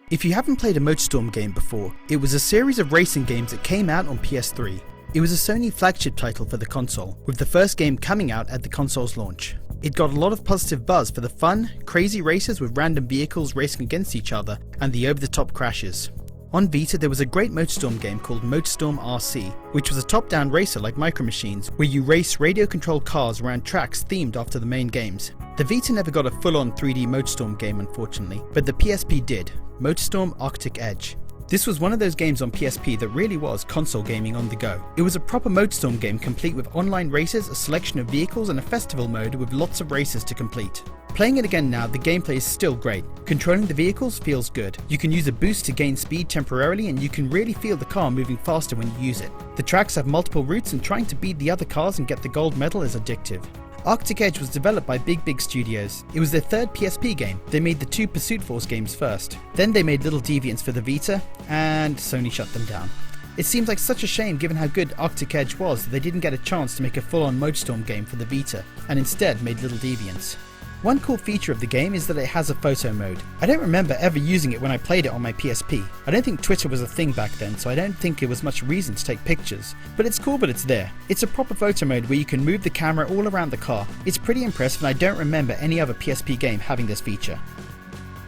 If you haven't played a Motorstorm game before, it was a series of racing games that came out on PS3. It was a Sony flagship title for the console, with the first game coming out at the console's launch. It got a lot of positive buzz for the fun, crazy races with random vehicles racing against each other and the over-the-top crashes. On Vita there was a great Motorstorm game called Motorstorm RC, which was a top-down racer like Micro Machines, where you race radio-controlled cars around tracks themed after the main games. The Vita never got a full-on 3D Motorstorm game unfortunately, but the PSP did, Motorstorm Arctic Edge. This was one of those games on PSP that really was console gaming on the go. It was a proper Motorstorm game complete with online races, a selection of vehicles and a festival mode with lots of races to complete. Playing it again now, the gameplay is still great. Controlling the vehicles feels good. You can use a boost to gain speed temporarily and you can really feel the car moving faster when you use it. The tracks have multiple routes and trying to beat the other cars and get the gold medal is addictive. Arctic Edge was developed by Big Studios. It was their third PSP game. They made the two Pursuit Force games first. Then they made little deviants for the Vita, and Sony shut them down. It seems like such a shame given how good Arctic Edge was that they didn't get a chance to make a full-on Motorstorm game for the Vita, and instead made little deviants. One cool feature of the game is that it has a photo mode. I don't remember ever using it when I played it on my PSP. I don't think Twitter was a thing back then, so I don't think it was much reason to take pictures. But it's cool that it's there. It's a proper photo mode where you can move the camera all around the car. It's pretty impressive and I don't remember any other PSP game having this feature.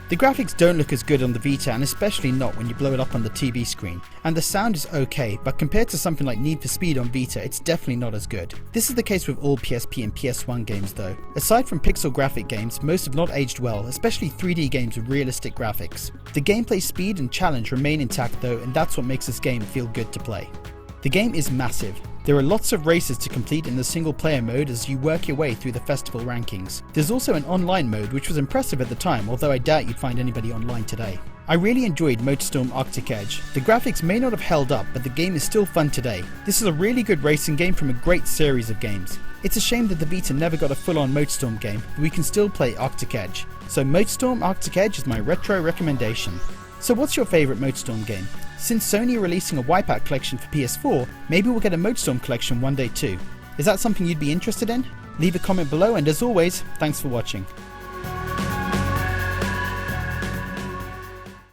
The graphics don't look as good on the Vita, and especially not when you blow it up on the TV screen. And the sound is okay, but compared to something like Need for Speed on Vita, it's definitely not as good. This is the case with all PSP and PS1 games though. Aside from pixel graphic games, most have not aged well, especially 3D games with realistic graphics. The gameplay speed and challenge remain intact though, and that's what makes this game feel good to play. The game is massive. There are lots of races to complete in the single player mode as you work your way through the festival rankings. There's also an online mode which was impressive at the time, although I doubt you'd find anybody online today. I really enjoyed Motorstorm Arctic Edge. The graphics may not have held up, but the game is still fun today. This is a really good racing game from a great series of games. It's a shame that the Vita never got a full-on Motorstorm game, but we can still play Arctic Edge. So Motorstorm Arctic Edge is my retro recommendation. So what's your favourite Motorstorm game? Since Sony are releasing a Wipeout collection for PS4, maybe we'll get a Motorstorm collection one day too. Is that something you'd be interested in? Leave a comment below, and as always, thanks for watching.